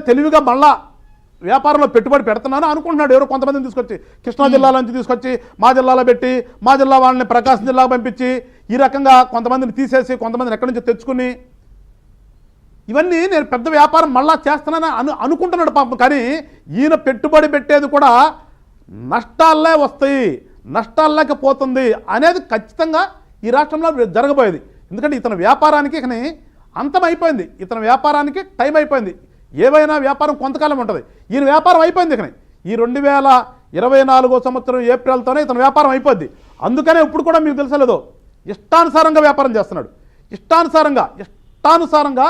తెలివిగా మళ్ళా వ్యాపారంలో పెట్టుబడి పెడుతున్నాను అనుకుంటున్నాడు. ఎవరో కొంతమందిని తీసుకొచ్చి కృష్ణా జిల్లా నుంచి తీసుకొచ్చి మా జిల్లాలో పెట్టి మా జిల్లా వాళ్ళని ప్రకాశం జిల్లాకు పంపించి ఈ రకంగా కొంతమందిని తీసేసి కొంతమందిని ఎక్కడి నుంచి తెచ్చుకుని ఇవన్నీ నేను పెద్ద వ్యాపారం మళ్ళా చేస్తున్నానని అనుకుంటున్నాడు పాపం. కానీ ఈయన పెట్టుబడి పెట్టేది కూడా నష్టాలే వస్తాయి, నష్టాల్లోకి పోతుంది అనేది ఖచ్చితంగా ఈ రాష్ట్రంలో జరగబోయేది. ఎందుకంటే ఇతని వ్యాపారానికి ఇక అంతం అయిపోయింది, ఇతని వ్యాపారానికి టైం అయిపోయింది. ఏవైనా వ్యాపారం కొంతకాలం ఉంటుంది, ఈయన వ్యాపారం అయిపోయింది. ఇక ఈ 2024 సంవత్సరం ఏప్రిల్తోనే ఇతని వ్యాపారం అయిపోద్ది. అందుకనే ఇప్పుడు కూడా మీకు తెలుసలేదో ఇష్టానుసారంగా వ్యాపారం చేస్తున్నాడు. ఇష్టానుసారంగా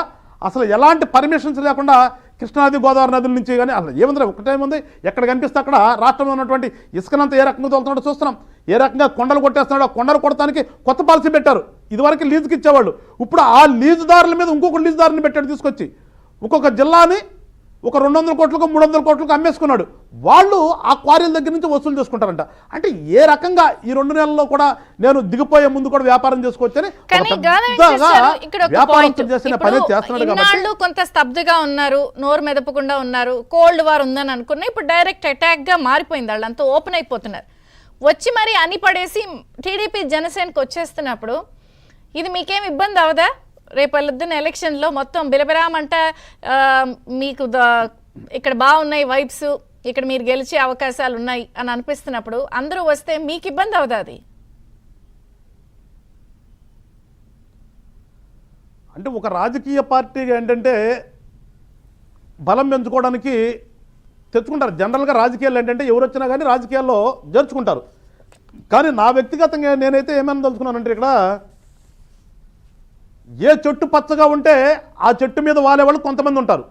అసలు ఎలాంటి పర్మిషన్స్ లేకుండా కృష్ణానది గోదావరి నదుల నుంచి కానీ అసలు ఏముంది ఒకటేముంది, ఎక్కడ కనిపిస్తే అక్కడ రాష్ట్రంలో ఉన్నటువంటి ఇసుకనంతా ఏ రకంగా తోలుతున్నాడో చూస్తున్నాం. ఏ రకంగా కొండలు కొట్టేస్తున్నాడో, కొండలు కొట్టడానికి కొత్త పాలసీ పెట్టారు. ఇదివరకు లీజుకి ఇచ్చేవాళ్ళు, ఇప్పుడు ఆ లీజుదారుల మీద ఇంకొక లీజుదారుని పెట్టాడు తీసుకొచ్చి. ఒక్కొక్క జిల్లాని ఒక 200 కోట్లకు 300 కోట్లకు అమ్మేసుకున్నాడు. వాళ్ళు ఆ క్వారీల దగ్గర నుంచి వసూలు చేసుకుంటారంట. అంటే ఏ రకంగా ఈ 2 నెలల్లో కూడా నేను దిగిపోయే ముందు కూడా వ్యాపారం చేసుకోవచ్చని కొంత స్తబ్దుగా ఉన్నారు, నోరు మెదపకుండా ఉన్నారు. కోల్డ్ వార్ ఉందని అనుకున్నా, ఇప్పుడు డైరెక్ట్ అటాక్ గా మారిపోయింది. వాళ్ళంతా ఓపెన్ అయిపోతున్నారు. వచ్చి మరి అని పడేసి టీడీపీ జనసేనకు వచ్చేస్తున్నప్పుడు ఇది మీకేం ఇబ్బంది అవదా? రేపు వెళ్ళొద్దున్న ఎలక్షన్లో మొత్తం బిలబిరామంట మీకు ఇక్కడ బాగున్నాయి వైబ్స్, ఇక్కడ మీరు గెలిచే అవకాశాలు ఉన్నాయి అని అనిపిస్తున్నప్పుడు అందరూ వస్తే మీకు ఇబ్బంది అవుదా? అది అంటే ఒక రాజకీయ పార్టీగా ఏంటంటే బలం పెంచుకోవడానికి తెచ్చుకుంటారు. జనరల్గా రాజకీయాలు ఏంటంటే ఎవరు వచ్చినా కానీ రాజకీయాల్లో జరుచుకుంటారు. కానీ నా వ్యక్తిగతంగా నేనైతే ఏమైనా తెలుసుకున్నానంటే ఇక్కడ ఏ చెట్టు పచ్చగా ఉంటే ఆ చెట్టు మీద వాలేవాళ్ళు కొంతమంది ఉంటారు.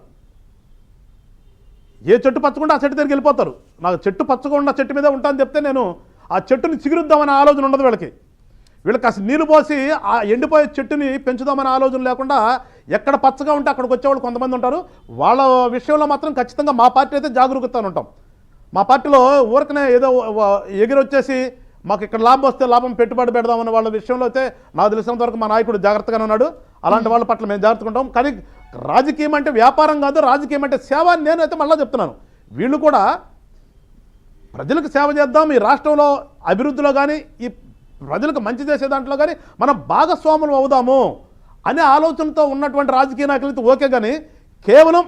ఏ చెట్టు పచ్చకుండా ఆ చెట్టు దగ్గరికి వెళ్ళిపోతారు. నాకు చెట్టు పచ్చగా ఉన్న చెట్టు మీద ఉంటానని చెప్తే నేను ఆ చెట్టుని చిగురుద్దామనే ఆలోచన ఉండదు వీళ్ళకి అసలు నీళ్ళు పోసి ఆ ఎండిపోయే చెట్టుని పెంచుదామనే ఆలోచన లేకుండా ఎక్కడ పచ్చగా ఉంటే అక్కడికి వచ్చేవాళ్ళు కొంతమంది ఉంటారు. వాళ్ళ విషయంలో మాత్రం ఖచ్చితంగా మా పార్టీ అయితే జాగరూకతగా ఉంటాం. మా పార్టీలో ఊరకనే ఏదో ఎగిరి వచ్చేసి మాకు ఇక్కడ లాభం వస్తే లాభం పెట్టుబడి పెడదామన్న వాళ్ళ విషయంలో అయితే నాకు తెలిసినంత వరకు మా నాయకుడు జాగ్రత్తగానే ఉన్నాడు. అలాంటి వాళ్ళ పట్ల మేము జాగ్రత్తగా ఉంటాం. కానీ రాజకీయం అంటే వ్యాపారం కాదు, రాజకీయం అంటే సేవ అని నేనైతే మళ్ళీ చెప్తున్నాను. వీళ్ళు కూడా ప్రజలకు సేవ చేద్దాం, ఈ రాష్ట్రంలో అభివృద్ధిలో కానీ ఈ ప్రజలకు మంచి చేసే దాంట్లో కానీ మనం భాగస్వాములు అవుదాము అనే ఆలోచనతో ఉన్నటువంటి రాజకీయ నాయకులైతే ఓకే. కానీ కేవలం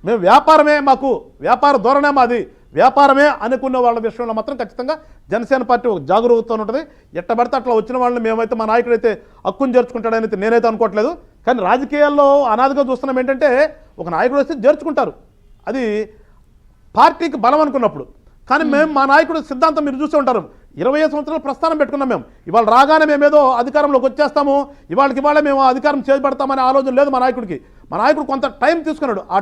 మేము వ్యాపారమే, మాకు వ్యాపార ధోరణే మాది, వ్యాపారమే అనుకునే వాళ్ళ విషయంలో మాత్రం ఖచ్చితంగా జనసేన పార్టీ ఒక జాగరూకత ఉంటుంది. ఎట్టబడితే అట్లా వచ్చిన వాళ్ళని మేమైతే మా నాయకుడు అయితే హక్కును చేర్చుకుంటాడని అయితే నేనైతే అనుకోవట్లేదు. కానీ రాజకీయాల్లో అనాదిగా చూస్తున్నాం ఏంటంటే ఒక నాయకుడు వస్తే చేర్చుకుంటారు, అది పార్టీకి బలం అనుకున్నప్పుడు. కానీ మేము మా నాయకుడు సిద్ధాంతం మీరు చూస్తూ ఉంటారు. 25 సంవత్సరాలు ప్రస్థానం పెట్టుకున్నాం మేము. ఇవాళ రాగానే మేమేదో అధికారంలోకి వచ్చేస్తాము, ఇవాళ మేము అధికారం చేపడతామనే ఆలోచన లేదు మా నాయకుడికి. మా నాయకుడు కొంత టైం తీసుకున్నాడు. ఆ